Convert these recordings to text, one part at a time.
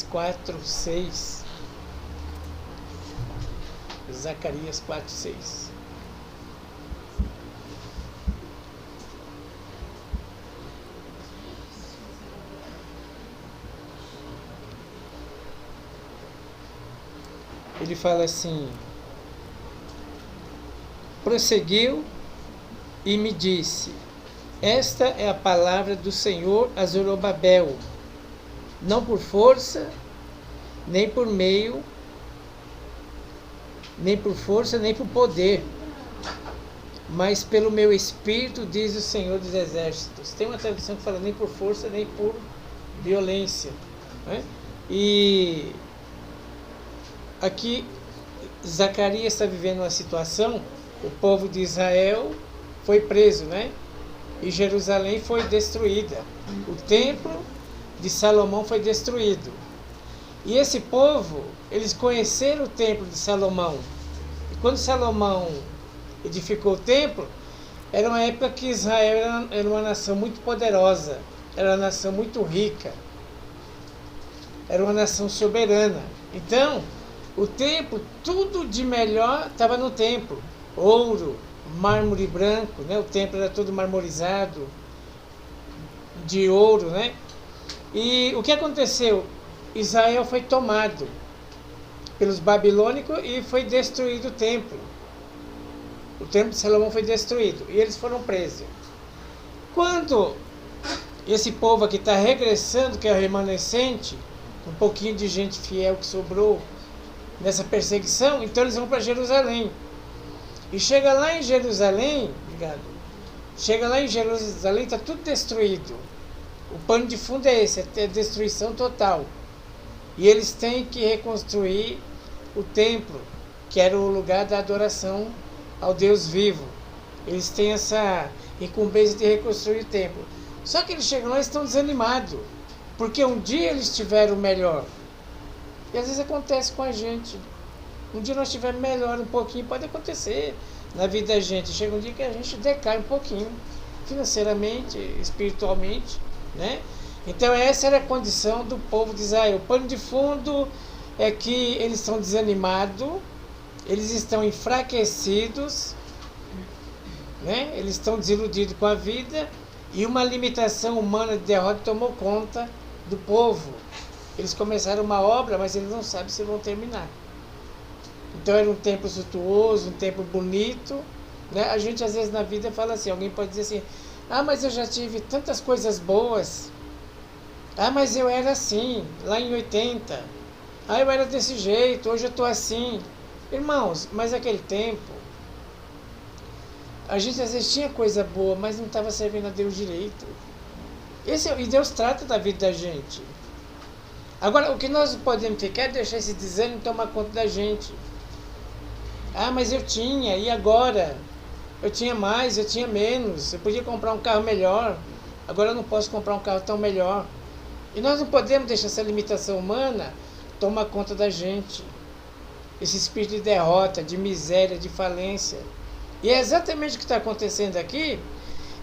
Zacarias 4:6. Zacarias 4:6. Ele fala assim: prosseguiu e me disse: esta é a palavra do Senhor a Zorobabel, não por força, nem por meio, nem por força, nem por poder, mas pelo meu espírito, diz o Senhor dos Exércitos. Tem uma tradução que fala nem por força, nem por violência, né? E aqui Zacarias está vivendo uma situação, o povo de Israel foi preso, né? E Jerusalém foi destruída. O templo de Salomão foi destruído. E esse povo, eles conheceram o templo de Salomão. E quando Salomão edificou o templo, era uma época que Israel era uma nação muito poderosa, era uma nação muito rica, era uma nação soberana. Então, o templo, tudo de melhor estava no templo. Ouro, mármore branco, né? O templo era todo marmorizado, de ouro, né? E o que aconteceu? Israel foi tomado pelos babilônicos e foi destruído o templo. O templo de Salomão foi destruído e eles foram presos. Quando esse povo aqui está regressando, que é o remanescente, um pouquinho de gente fiel que sobrou nessa perseguição, então eles vão para Jerusalém. E chega lá em Jerusalém, está tudo destruído. O pano de fundo é esse, é destruição total. E eles têm que reconstruir o templo, que era o lugar da adoração ao Deus vivo. Eles têm essa incumbência de reconstruir o templo. Só que eles chegam lá e estão desanimados, porque um dia eles tiveram melhor. E às vezes acontece com a gente. Um dia nós estivermos melhor um pouquinho, pode acontecer na vida da gente. Chega um dia que a gente decai um pouquinho, financeiramente, espiritualmente, né? Então essa era a condição do povo de Israel. O pano de fundo é que eles estão desanimados, eles estão enfraquecidos, né? Eles estão desiludidos com a vida e uma limitação humana de derrota tomou conta do povo. Eles começaram uma obra, mas eles não sabem se vão terminar. Então era um templo suntuoso, um templo bonito, né? A gente às vezes na vida fala assim, alguém pode dizer assim: ah, mas eu já tive tantas coisas boas. Ah, mas eu era assim, lá em 80. Ah, eu era desse jeito, hoje eu estou assim. Irmãos, mas aquele tempo, a gente às vezes tinha coisa boa, mas não estava servindo a Deus direito. E Deus trata da vida da gente. Agora, o que nós podemos ficar é deixar esse desânimo tomar conta da gente. Ah, mas eu tinha, e agora? Eu tinha mais, eu tinha menos, eu podia comprar um carro melhor, agora eu não posso comprar um carro tão melhor. E nós não podemos deixar essa limitação humana tomar conta da gente. Esse espírito de derrota, de miséria, de falência. E é exatamente o que está acontecendo aqui.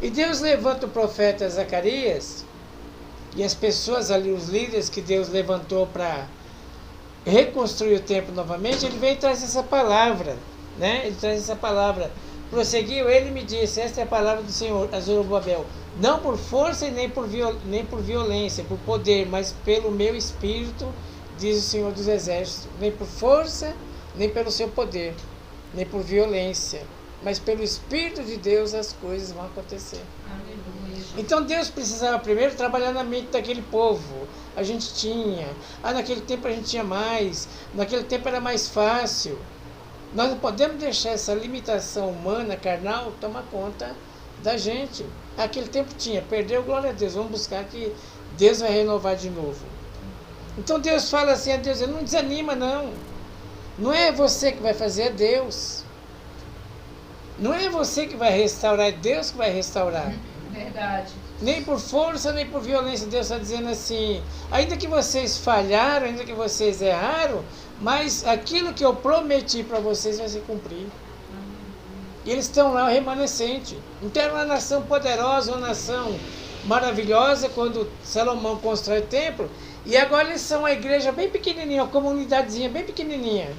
E Deus levanta o profeta Zacarias, e as pessoas ali, os líderes que Deus levantou para reconstruir o templo novamente, ele veio e traz essa palavra, né? Ele traz essa palavra. Prosseguiu, ele me disse: esta é a palavra do Senhor a Zorobabel, não por força e nem por violência, por poder, mas pelo meu espírito, diz o Senhor dos Exércitos. Nem por força, nem pelo seu poder, nem por violência, mas pelo Espírito de Deus as coisas vão acontecer. Então Deus precisava primeiro trabalhar na mente daquele povo. A gente tinha, naquele tempo a gente tinha mais, naquele tempo era mais fácil. Nós não podemos deixar essa limitação humana, carnal, tomar conta da gente. Aquele tempo tinha, perdeu, glória a Deus, vamos buscar que Deus vai renovar de novo. Então Deus fala assim a Deus: não desanima não. Não é você que vai fazer, é Deus. Não é você que vai restaurar, é Deus que vai restaurar. Verdade. Nem por força, nem por violência. Deus está dizendo assim: ainda que vocês falharam, ainda que vocês erraram, mas aquilo que eu prometi para vocês vai se cumprir. E eles estão lá, o remanescente. Então era uma nação poderosa, uma nação maravilhosa. Quando Salomão constrói o templo, E agora eles são uma igreja bem pequenininha, uma comunidadezinha bem pequenininha.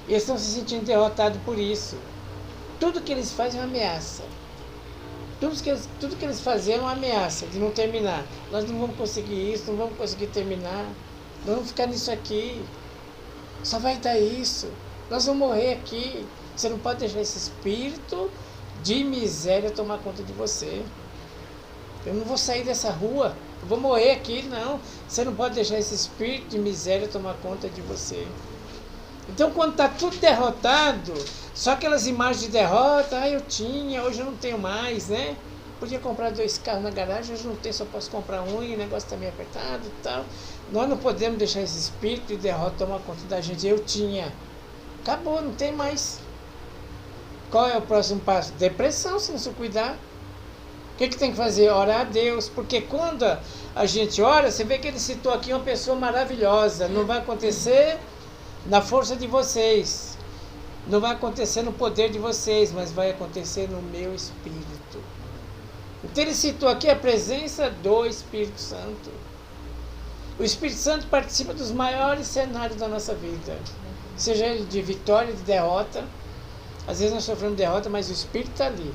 E eles estão se sentindo derrotados por isso. Tudo que eles fazem é uma ameaça. Tudo que eles fazem é uma ameaça de não terminar. Nós não vamos conseguir isso, não vamos conseguir terminar. Nós vamos ficar nisso aqui. Só vai dar isso. Nós vamos morrer aqui. Você não pode deixar esse espírito de miséria tomar conta de você. Eu não vou sair dessa rua. Eu vou morrer aqui, não. Você não pode deixar esse espírito de miséria tomar conta de você. Então, quando está tudo derrotado, só aquelas imagens de derrota, eu tinha, hoje eu não tenho mais, né? Podia comprar 2 carros na garagem, hoje não tenho, só posso comprar um e o negócio está meio apertado e tal. Nós não podemos deixar esse espírito de derrota tomar conta da gente. Eu tinha. Acabou, não tem mais. Qual é o próximo passo? Depressão, se não se cuidar. O que tem que fazer? Orar a Deus. Porque quando a gente ora, você vê que ele citou aqui uma pessoa maravilhosa. Não vai acontecer na força de vocês. Não vai acontecer no poder de vocês, mas vai acontecer no meu Espírito. Então ele citou aqui a presença do Espírito Santo. O Espírito Santo participa dos maiores cenários da nossa vida. Seja ele de vitória, de derrota. Às vezes nós sofremos derrota, mas o Espírito está ali.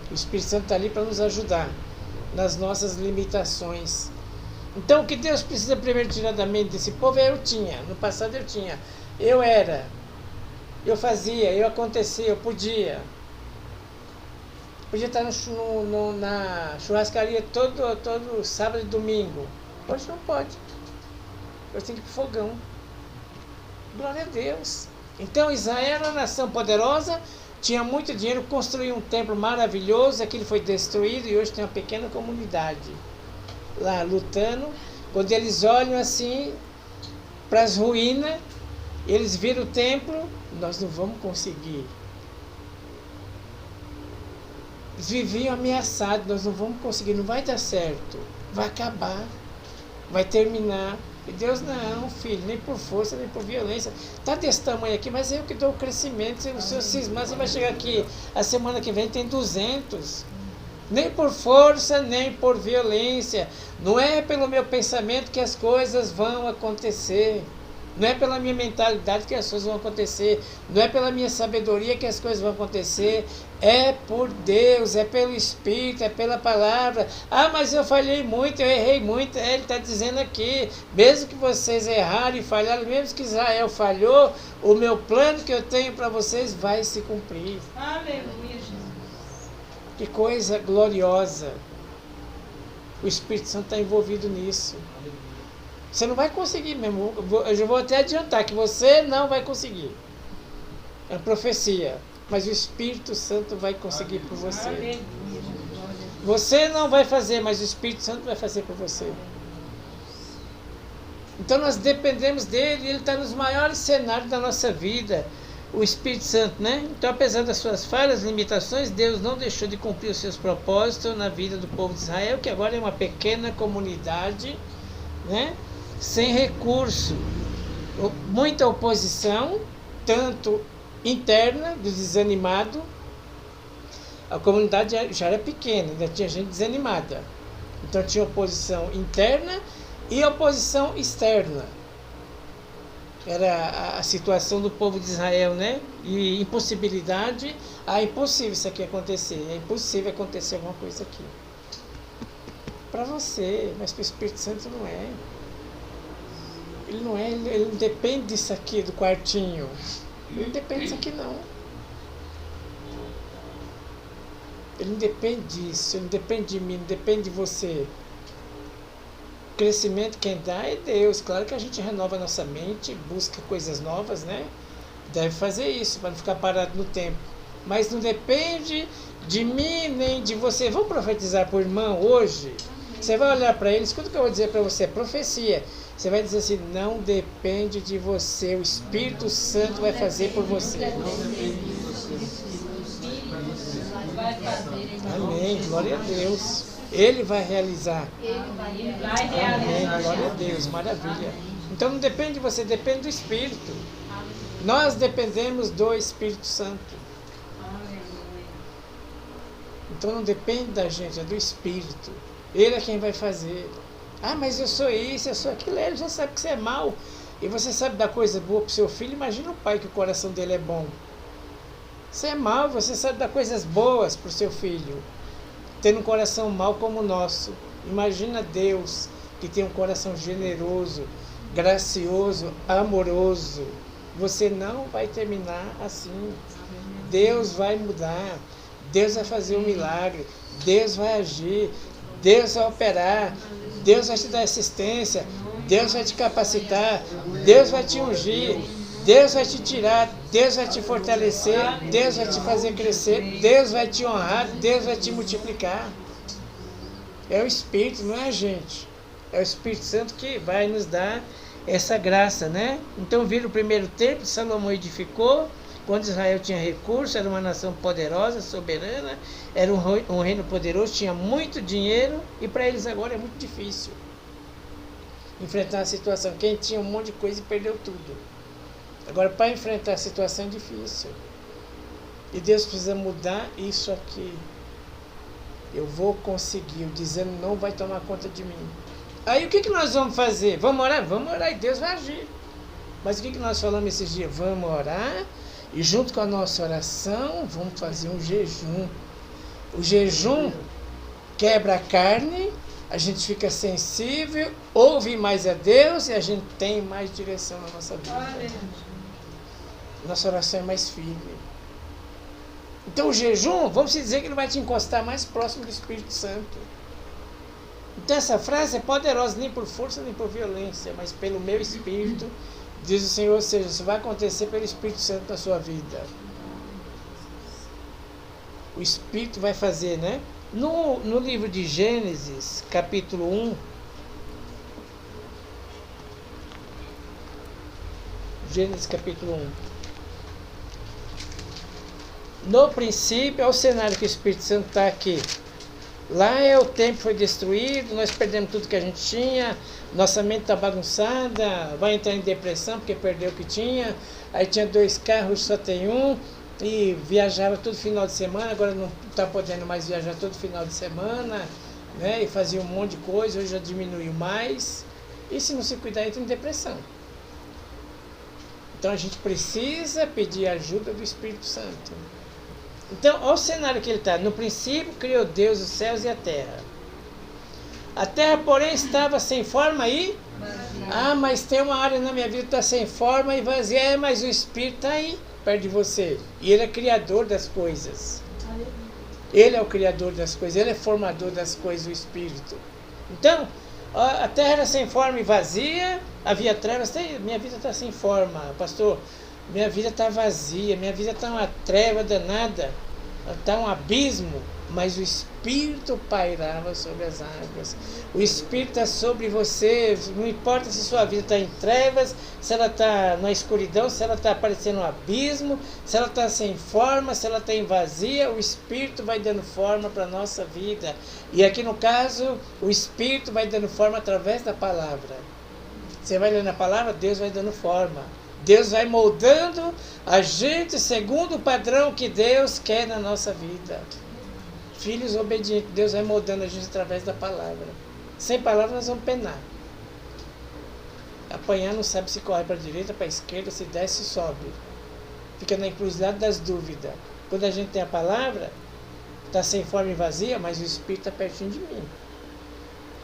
O Espírito Santo está ali para nos ajudar nas nossas limitações. Então o que Deus precisa primeiro tirar da mente desse povo é eu tinha. No passado eu tinha. Eu era. Eu fazia, eu acontecia, eu podia. Podia estar na churrascaria todo sábado e domingo. Hoje não pode. Hoje tem que ir para o fogão. Glória a Deus. Então Israel era uma nação poderosa, tinha muito dinheiro, construiu um templo maravilhoso, aquilo foi destruído e hoje tem uma pequena comunidade lá lutando. Quando eles olham assim para as ruínas, eles viram o templo, nós não vamos conseguir. Eles viviam ameaçados, nós não vamos conseguir, não vai dar certo, vai acabar, vai terminar. E Deus, não, filho, nem por força, nem por violência. Está desse tamanho aqui, mas eu que dou o crescimento. Se o senhor cismar, você vai chegar aqui, a semana que vem tem 200. Nem por força, nem por violência. Não é pelo meu pensamento que as coisas vão acontecer. Não é pela minha mentalidade que as coisas vão acontecer. Não é pela minha sabedoria que as coisas vão acontecer. É por Deus, é pelo Espírito, é pela palavra. Ah, mas eu falhei muito, eu errei muito. Ele está dizendo aqui, mesmo que vocês erraram e falharam, mesmo que Israel falhou, o meu plano que eu tenho para vocês vai se cumprir. Aleluia, Jesus. Que coisa gloriosa. O Espírito Santo está envolvido nisso. Você não vai conseguir mesmo. Eu já vou até adiantar que você não vai conseguir. É profecia. Mas o Espírito Santo vai conseguir por você. Você não vai fazer, mas o Espírito Santo vai fazer por você. Então nós dependemos dele, ele está nos maiores cenários da nossa vida. O Espírito Santo, né? Então, apesar das suas falhas, limitações, Deus não deixou de cumprir os seus propósitos na vida do povo de Israel, que agora é uma pequena comunidade, né? Sem recurso, muita oposição, tanto interna, do desanimado. A comunidade já era pequena, ainda tinha gente desanimada. Então tinha oposição interna e oposição externa. Era a situação do povo de Israel, né? E impossibilidade, é impossível isso aqui acontecer, é impossível acontecer alguma coisa aqui. Para você, mas para o Espírito Santo não é. Ele não é, ele não depende disso aqui, do quartinho. Ele não depende disso aqui, não. Ele não depende disso, ele não depende de mim, não depende de você. O crescimento quem dá é Deus. Claro que a gente renova a nossa mente, busca coisas novas, né? Deve fazer isso, para não ficar parado no tempo. Mas não depende de mim nem de você. Vamos profetizar para o irmão hoje? Você vai olhar para ele, escuta o que eu vou dizer para você, é profecia. Você vai dizer assim, não depende de você, o Espírito Santo vai fazer por você. Amém, glória a Deus. Ele vai realizar. Amém, glória a Deus, maravilha. Então não depende de você, depende do Espírito. Nós dependemos do Espírito Santo. Então não depende da gente, é do Espírito. Ele é quem vai fazer. Ah, mas eu sou isso, eu sou aquilo. Ele já sabe que você é mau. E você sabe dar coisa boa para o seu filho. Imagina o pai que o coração dele é bom. Você é mau, você sabe dar coisas boas para o seu filho. Tendo um coração mau como o nosso. Imagina Deus que tem um coração generoso, gracioso, amoroso. Você não vai terminar assim. Deus vai mudar. Deus vai fazer um milagre. Deus vai agir. Deus vai operar. Deus vai te dar assistência. Deus vai te capacitar. Deus vai te ungir. Deus vai te tirar. Deus vai te fortalecer. Deus vai te fazer crescer. Deus vai te honrar. Deus vai te multiplicar. É o Espírito, não é a gente. É o Espírito Santo que vai nos dar essa graça, né? Então vira o primeiro templo, Salomão edificou, quando Israel tinha recurso, era uma nação poderosa, soberana, era um reino poderoso, tinha muito dinheiro, e para eles agora é muito difícil enfrentar a situação. Quem tinha um monte de coisa e perdeu tudo. Agora, para enfrentar a situação é difícil. E Deus precisa mudar isso aqui. Eu vou conseguir, o desânimo não vai tomar conta de mim. Aí o que nós vamos fazer? Vamos orar? Vamos orar e Deus vai agir. Mas o que nós falamos esses dias? Vamos orar e junto com a nossa oração vamos fazer um jejum. O jejum quebra a carne, a gente fica sensível, ouve mais a Deus e a gente tem mais direção na nossa vida. Nossa oração é mais firme. Então o jejum, vamos dizer que ele vai te encostar mais próximo do Espírito Santo. Então essa frase é poderosa, nem por força nem por violência, mas pelo meu Espírito, diz o Senhor, ou seja, isso vai acontecer pelo Espírito Santo na sua vida. O Espírito vai fazer, né? No livro de Gênesis, capítulo 1, Gênesis capítulo 1. No princípio, é o cenário que o Espírito Santo está aqui. Lá é o templo foi destruído, nós perdemos tudo que a gente tinha, nossa mente está bagunçada, vai entrar em depressão porque perdeu o que tinha. Aí tinha 2 carros, só tem um, e viajava todo final de semana, agora não está podendo mais viajar todo final de semana, né? E fazia um monte de coisa, hoje já diminuiu mais. E se não se cuidar, entra em depressão. Então a gente precisa pedir a ajuda do Espírito Santo. Então, olha o cenário que ele está. No princípio, criou Deus os céus e a terra. A terra, porém, estava sem forma e... Ah, mas tem uma área na minha vida que está sem forma e vazia. É, mas o Espírito está aí, perto de você. E ele é criador das coisas. Ele é o criador das coisas. Ele é formador das coisas, o Espírito. Então, a terra era sem forma e vazia. Havia trevas. Minha vida está sem forma, pastor. Minha vida está vazia, minha vida está uma treva danada, está um abismo, mas o Espírito pairava sobre as águas. O Espírito está sobre você, não importa se sua vida está em trevas, se ela está na escuridão, se ela está parecendo um abismo, se ela está sem forma, se ela está em vazia, o Espírito vai dando forma para a nossa vida. E aqui no caso, o Espírito vai dando forma através da palavra. Você vai lendo a palavra, Deus vai dando forma. Deus vai moldando a gente segundo o padrão que Deus quer na nossa vida. Filhos obedientes, Deus vai moldando a gente através da palavra. Sem palavra nós vamos penar. Apanhar não sabe se corre para a direita, para a esquerda, se desce, se sobe. Fica na encruzilhada das dúvidas. Quando a gente tem a palavra, está sem forma e vazia, mas o Espírito está pertinho de mim.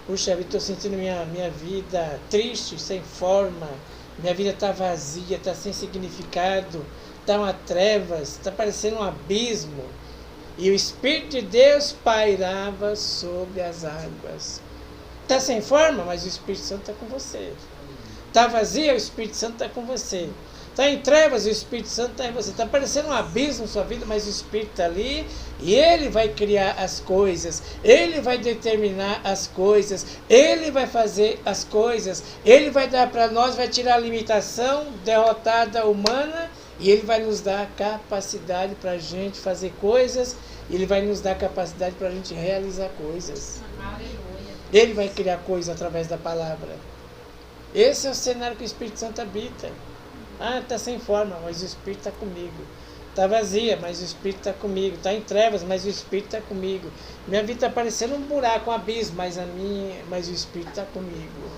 Puxa, eu estou sentindo minha vida triste, sem forma. Minha vida está vazia, está sem significado, está uma trevas, está parecendo um abismo. E o Espírito de Deus pairava sobre as águas. Está sem forma, mas o Espírito Santo está com você. Está vazia, o Espírito Santo está com você. Está em trevas, o Espírito Santo está em você. Está parecendo um abismo na sua vida, mas o Espírito está ali e Ele vai criar as coisas. Ele vai determinar as coisas. Ele vai fazer as coisas. Ele vai dar para nós, vai tirar a limitação derrotada humana e Ele vai nos dar capacidade para a gente fazer coisas. Ele vai nos dar capacidade para a gente realizar coisas. Ele vai criar coisas através da palavra. Esse é o cenário que o Espírito Santo habita. Ah, está sem forma, mas o Espírito está comigo. está vazia, mas o Espírito está comigo. Está em trevas, mas o Espírito está comigo. Minha vida está parecendo um buraco, um abismo, mas o Espírito está comigo.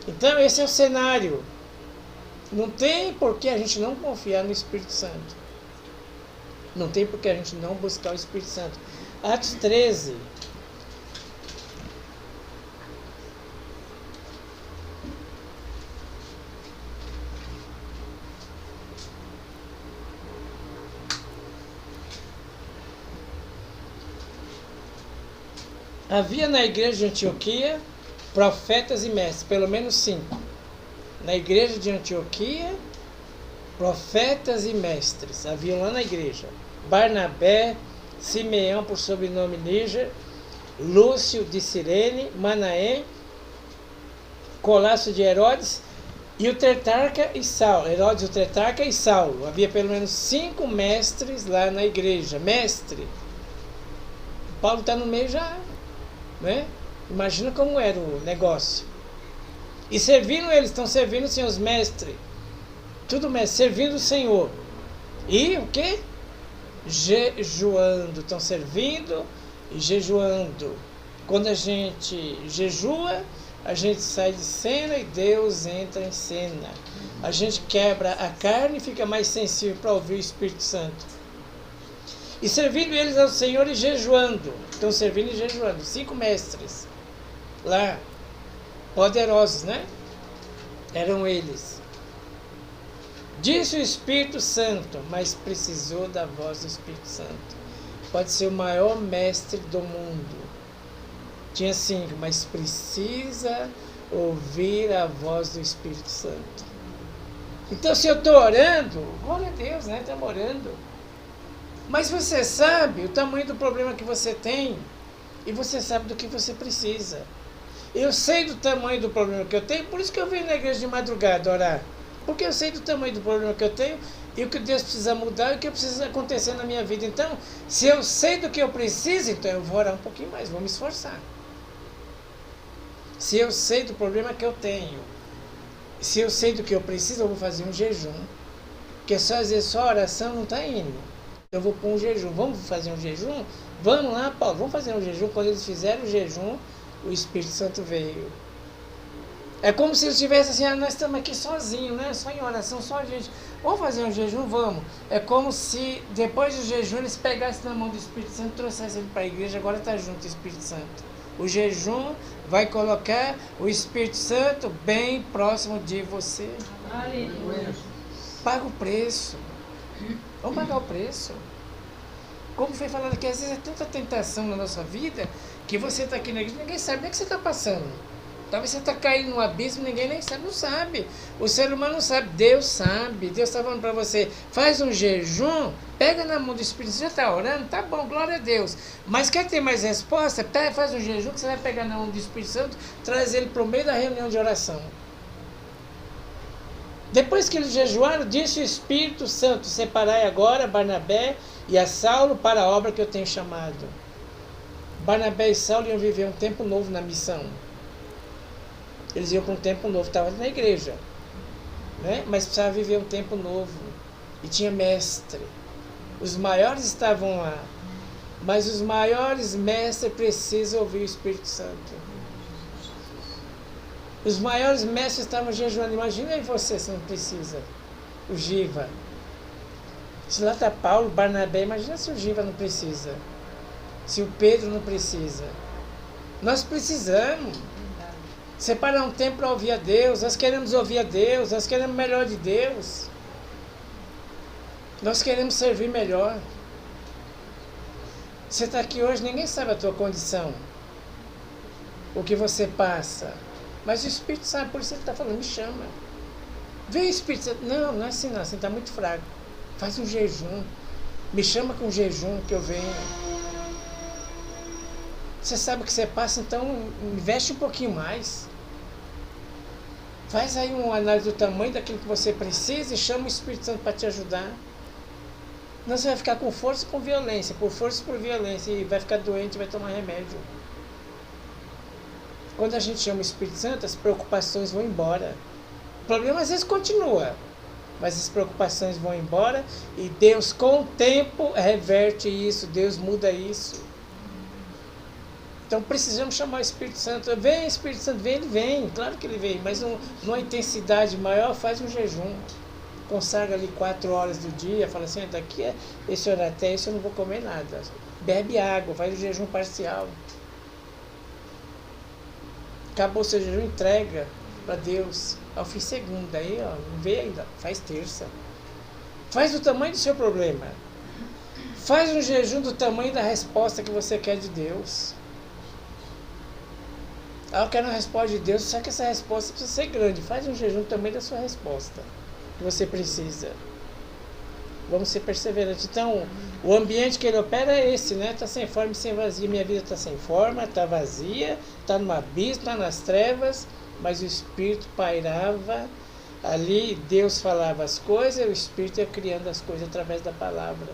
Então esse é o cenário. Não tem por que a gente não confiar no Espírito Santo. Não tem por que a gente não buscar o Espírito Santo. Atos 13. Havia na igreja de Antioquia profetas e mestres, pelo menos 5. Na igreja de Antioquia, profetas e mestres haviam lá na igreja. Barnabé, Simeão por sobrenome Níger, Lúcio de Cirene, Manaém, Colácio de Herodes e o tetrarca e Saulo. Herodes, o tetrarca e Saulo. Havia pelo menos 5 mestres lá na igreja. Mestre. Paulo está no meio já, né? Imagina como era o negócio. E servindo eles, estão servindo o Senhor, os mestres. Tudo mestre, servindo o Senhor. E o quê? Jejuando. Estão servindo e jejuando. Quando a gente jejua, a gente sai de cena e Deus entra em cena. A gente quebra a carne e fica mais sensível para ouvir o Espírito Santo. E servindo eles ao Senhor e jejuando. Estão servindo e jejuando. 5 mestres lá, poderosos, né? Eram eles. Disse o Espírito Santo, mas precisou da voz do Espírito Santo. Pode ser o maior mestre do mundo. Tinha 5, mas precisa ouvir a voz do Espírito Santo. Então, se eu estou orando, glória a Deus, né? Estamos orando. Mas você sabe o tamanho do problema que você tem e você sabe do que você precisa. Eu sei do tamanho do problema que eu tenho, por isso que eu venho na igreja de madrugada orar. Porque eu sei do tamanho do problema que eu tenho e o que Deus precisa mudar e o que precisa acontecer na minha vida. Então, se eu sei do que eu preciso, então eu vou orar um pouquinho mais, vou me esforçar. Se eu sei do problema que eu tenho, se eu sei do que eu preciso, eu vou fazer um jejum. Porque só às vezes só a oração não está indo. Eu vou pôr um jejum. Vamos fazer um jejum? Vamos lá, Paulo, vamos fazer um jejum. Quando eles fizeram o jejum, o Espírito Santo veio. É como se eles estivessem assim, nós estamos aqui sozinhos, né? Só em oração, só a gente. Vamos fazer um jejum? Vamos. É como se depois do jejum eles pegassem na mão do Espírito Santo e trouxessem ele para a igreja. Agora está junto o Espírito Santo. O jejum vai colocar o Espírito Santo bem próximo de você. Aleluia. Paga o preço. Vamos pagar o preço. Como foi falado aqui, às vezes é tanta tentação na nossa vida que você está aqui na igreja, ninguém sabe nem o que você está passando. Talvez você está caindo no abismo, ninguém nem sabe, não sabe. O ser humano não sabe, Deus sabe. Deus está falando para você, faz um jejum, pega na mão do Espírito Santo, já está orando, tá bom, glória a Deus. Mas quer ter mais resposta? Faz um jejum que você vai pegar na mão do Espírito Santo, traz ele para o meio da reunião de oração. Depois que eles jejuaram, disse o Espírito Santo, separai agora Barnabé e a Saulo para a obra que eu tenho chamado. Barnabé e Saulo iam viver um tempo novo na missão. Eles iam para um tempo novo, estavam na igreja, né? Mas precisavam viver um tempo novo. E tinha mestre. Os maiores estavam lá. Mas os maiores mestres precisam ouvir o Espírito Santo. Os maiores mestres estavam jejuando. Imagina aí você se não precisa. O Giva. Se lá está Paulo, Barnabé, imagina se o Giva não precisa. Se o Pedro não precisa. Nós precisamos separar um tempo para ouvir a Deus. Nós queremos ouvir a Deus. Nós queremos o melhor de Deus. Nós queremos servir melhor. Você está aqui hoje, ninguém sabe a tua condição. O que você passa. Mas o Espírito sabe, por isso ele está falando, me chama. Vem, Espírito Santo. Não, não é assim não, você está muito fraco. Faz um jejum. Me chama com jejum que eu venho. Você sabe o que você passa, então investe um pouquinho mais. Faz aí uma análise do tamanho daquilo que você precisa e chama o Espírito Santo para te ajudar. Não, você vai ficar com força e com violência, por força e por violência, e vai ficar doente e vai tomar remédio. Quando a gente chama o Espírito Santo, as preocupações vão embora. O problema às vezes continua. mas as preocupações vão embora e Deus, com o tempo, reverte isso, Deus muda isso. Então precisamos chamar o Espírito Santo. Vem, Espírito Santo, vem, ele vem, claro que ele vem, mas numa intensidade maior, faz um jejum. Consagra ali 4 horas do dia, fala assim, daqui esse horário até isso eu não vou comer nada. Bebe água, faz o jejum parcial. Acabou o seu jejum, entrega para Deus. Ao fim segunda, aí ó, não vê ainda, faz terça. Faz o tamanho do seu problema. Faz um jejum do tamanho da resposta que você quer de Deus. Eu quero uma resposta de Deus, só que essa resposta precisa ser grande. Faz um jejum do tamanho da sua resposta que você precisa. Vamos ser perseverantes. Então, o ambiente que ele opera é esse, né? Está sem forma e sem vazia. Minha vida está sem forma, está vazia, está no abismo, está nas trevas, mas o Espírito pairava ali, Deus falava as coisas, e o Espírito ia criando as coisas através da palavra.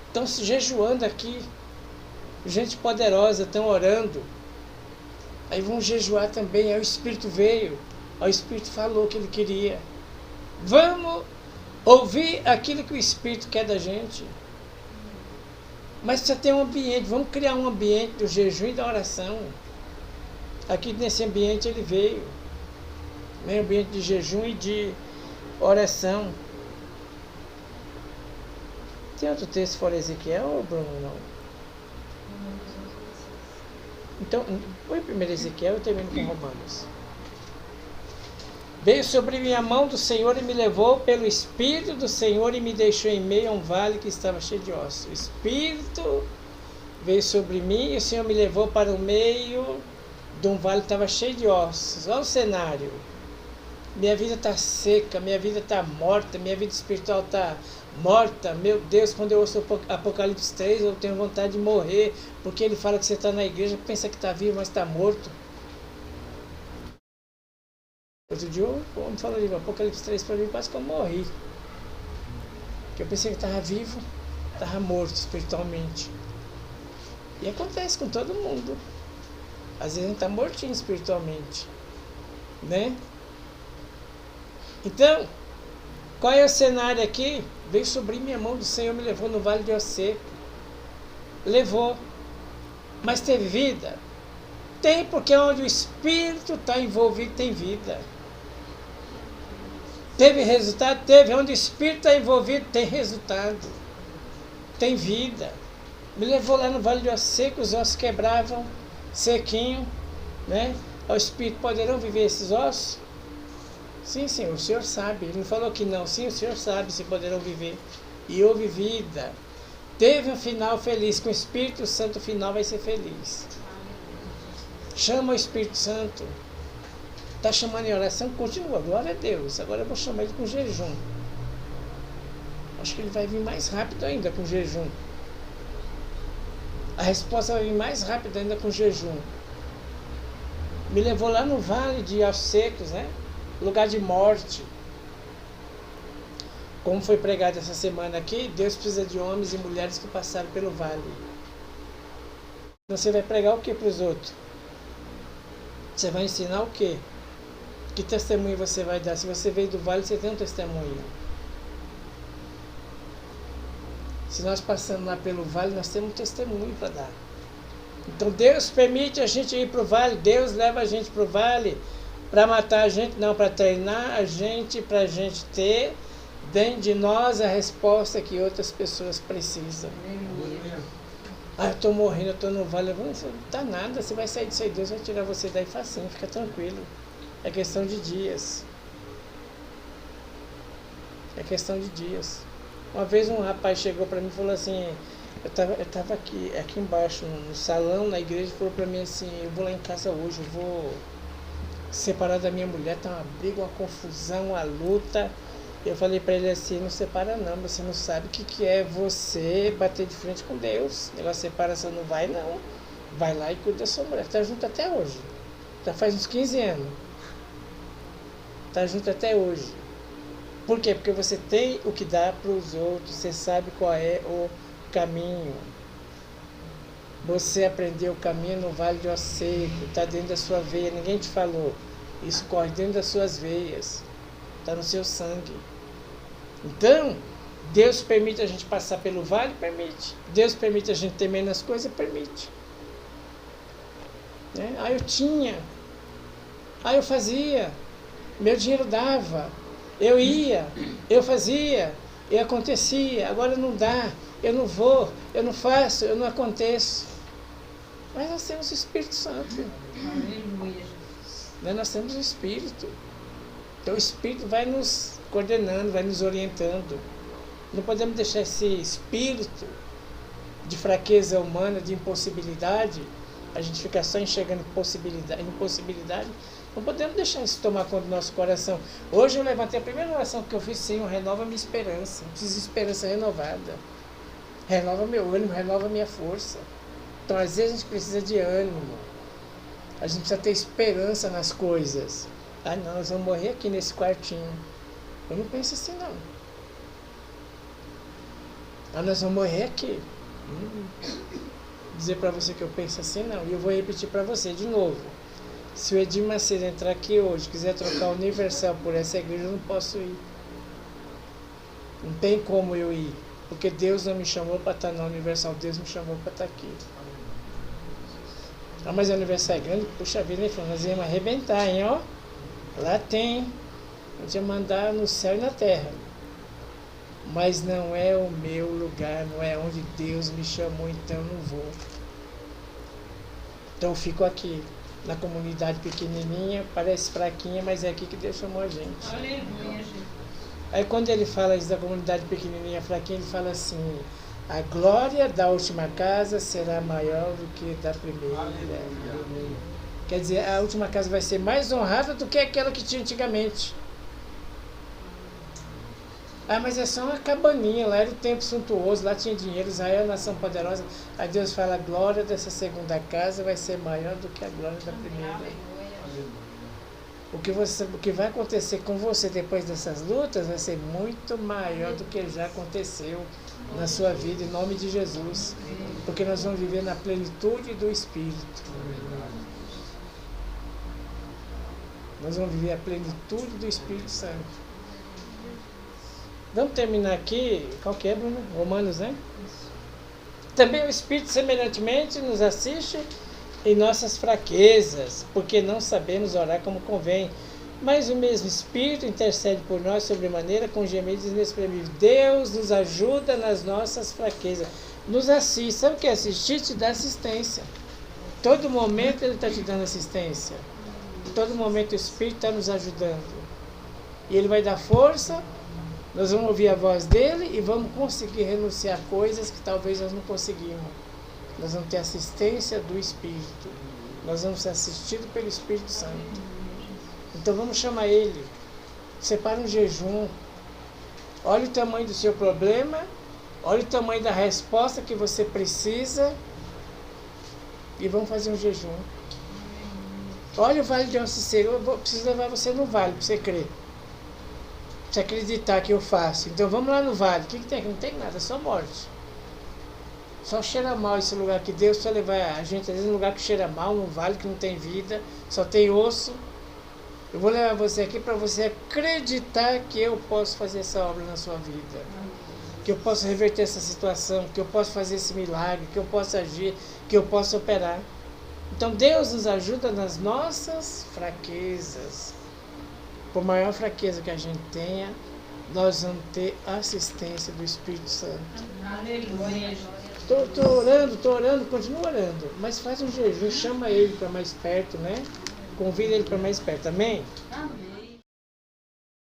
Então, se jejuando aqui, gente poderosa, estão orando, aí vão jejuar também, aí o Espírito veio, aí o Espírito falou o que ele queria. Vamos ouvir aquilo que o Espírito quer da gente. Mas precisa ter um ambiente, vamos criar um ambiente do jejum e da oração. Aqui nesse ambiente ele veio, né? Ambiente de jejum e de oração. Tem outro texto fora Ezequiel, ou Bruno? Não. Então, põe primeiro Ezequiel e eu termino com Romanos. Veio sobre mim a mão do Senhor e me levou pelo Espírito do Senhor e me deixou em meio a um vale que estava cheio de ossos. O Espírito veio sobre mim e o Senhor me levou para o meio de um vale que estava cheio de ossos. Olha o cenário. Minha vida está seca, minha vida está morta, minha vida espiritual está morta. Meu Deus, quando eu ouço Apocalipse 3, eu tenho vontade de morrer, porque ele fala que você está na igreja, pensa que está vivo, mas está morto. Outro dia, como falou ali, Apocalipse 3 para mim, quase que eu morri. Porque eu pensei que estava vivo, estava morto espiritualmente. E acontece com todo mundo. Às vezes a gente está mortinho espiritualmente, né? Então, qual é o cenário aqui? Veio sobre minha mão do Senhor, me levou no vale de ossos secos. Levou. Mas teve vida? Tem, porque onde o Espírito está envolvido tem vida. Teve resultado? Teve. Onde o Espírito está envolvido tem resultado. Tem vida. Me levou lá no vale de ossos secos, os ossos quebravam, sequinho, né? O Espírito, poderão viver esses ossos? Sim, Senhor, o Senhor sabe. Ele não falou que não. Sim, o Senhor sabe se poderão viver. E houve vida. Teve um final feliz. Com o Espírito Santo o final vai ser feliz. Chama o Espírito Santo. Está chamando em oração? Continua. Glória a Deus. Agora eu vou chamar ele com jejum. Acho que ele vai vir mais rápido ainda com jejum. A resposta vai vir mais rápido ainda com jejum. Me levou lá no vale de ossos secos, né? Lugar de morte. Como foi pregado essa semana aqui, Deus precisa de homens e mulheres que passaram pelo vale. Você vai pregar o que para os outros? Você vai ensinar o quê? Que testemunho você vai dar? Se você veio do vale, você tem um testemunho. Se nós passamos lá pelo vale, nós temos um testemunho para dar. Então Deus permite a gente ir para o vale, Deus leva a gente para o vale para matar a gente, não, para treinar a gente, para a gente ter dentro de nós a resposta que outras pessoas precisam. Ah, eu estou morrendo, eu estou no vale. Não está nada, você vai sair disso aí, Deus vai tirar você daí facinho, fica tranquilo. É questão de dias. É questão de dias. Uma vez um rapaz chegou para mim e falou assim, eu tava aqui embaixo, no salão, na igreja, e falou para mim assim, eu vou lá em casa hoje, eu vou separar da minha mulher, tá uma briga, uma confusão, uma luta. Eu falei para ele assim, não separa não, você não sabe o que é você bater de frente com Deus. Negócio de separação não vai não. Vai lá e cuida da sua mulher. Tá junto até hoje. Já faz uns 15 anos. Tá junto até hoje. Por quê? Porque você tem o que dá para os outros, você sabe qual é o caminho. Você aprendeu o caminho no vale de ossos secos, está dentro da sua veia, ninguém te falou. Isso corre dentro das suas veias. está no seu sangue. Então, Deus permite a gente passar pelo vale? Permite. Deus permite a gente ter menos coisa? Permite. Né? Aí eu tinha, aí eu fazia, meu dinheiro dava, eu ia, eu fazia, e acontecia, agora não dá, eu não vou, eu não faço, eu não aconteço. Mas nós temos o Espírito Santo. Aleluia. Nós temos o Espírito. Então o Espírito vai nos coordenando, vai nos orientando. Não podemos deixar esse espírito de fraqueza humana, de impossibilidade, a gente fica só enxergando impossibilidade. Não podemos deixar isso tomar conta do nosso coração. Hoje eu levantei a primeira oração que eu fiz, Senhor, renova minha esperança. Eu preciso de esperança renovada. Renova meu ânimo, renova minha força. Então, às vezes, a gente precisa de ânimo. A gente precisa ter esperança nas coisas. Ah, não, nós vamos morrer aqui nesse quartinho. Eu não penso assim, não. Ah, nós vamos morrer aqui. Dizer para você que eu penso assim, não. E eu vou repetir para você de novo. Se o Edir Macedo entrar aqui hoje, quiser trocar o Universal por essa igreja, eu não posso ir. Não tem como eu ir. Porque Deus não me chamou para estar na Universal, Deus me chamou para estar aqui. Ah, mas a Universal é grande, puxa vida, hein, nós íamos arrebentar, hein, ó. Lá tem, a gente ia mandar no céu e na terra. Mas não é o meu lugar, não é onde Deus me chamou, então eu não vou. Então eu fico aqui, na comunidade pequenininha, parece fraquinha, mas é aqui que Deus chamou a gente. Aleluia, Jesus. Aí quando ele fala isso da comunidade pequenininha, fraquinha, ele fala assim, a glória da última casa será maior do que da primeira. Aleluia. Quer dizer, a última casa vai ser mais honrada do que aquela que tinha antigamente. Ah, mas é só uma cabaninha, lá era o tempo suntuoso, lá tinha dinheiro, Israel é uma nação poderosa. Aí Deus fala, a glória dessa segunda casa vai ser maior do que a glória da primeira. O que vai acontecer com você depois dessas lutas vai ser muito maior do que já aconteceu na sua vida, em nome de Jesus. Porque nós vamos viver na plenitude do Espírito. Nós vamos viver a plenitude do Espírito Santo. Vamos terminar aqui, qual que é, Bruno? Romanos, né? Também o Espírito semelhantemente nos assiste em nossas fraquezas, porque não sabemos orar como convém. Mas o mesmo Espírito intercede por nós sobremaneira com gemidos inexprimíveis. Deus nos ajuda nas nossas fraquezas. Nos assiste. Sabe o que é assistir? Te dá assistência. Todo momento Ele está te dando assistência. Todo momento o Espírito está nos ajudando. E Ele vai dar força. Nós vamos ouvir a voz dEle e vamos conseguir renunciar a coisas que talvez nós não conseguimos. Nós vamos ter assistência do Espírito. Nós vamos ser assistidos pelo Espírito Santo. Então vamos chamar Ele. Separa um jejum. Olha o tamanho do seu problema. Olha o tamanho da resposta que você precisa. E vamos fazer um jejum. Olha o vale de Alciceiro. Eu preciso levar você no vale para você crer. Para você acreditar que eu faço. Então vamos lá no vale. O que tem aqui? Não tem nada, só morte. Só cheira mal esse lugar que Deus vai levar a gente, às vezes, num lugar que cheira mal, num vale que não tem vida, só tem osso. Eu vou levar você aqui para você acreditar que eu posso fazer essa obra na sua vida. Que eu posso reverter essa situação, que eu posso fazer esse milagre, que eu posso agir, que eu posso operar. Então Deus nos ajuda nas nossas fraquezas. Por maior fraqueza que a gente tenha, nós vamos ter assistência do Espírito Santo. Aleluia. Estou orando, continuo orando. Mas faz um jejum, chama ele para mais perto, né? Convida ele para mais perto, amém? Amém.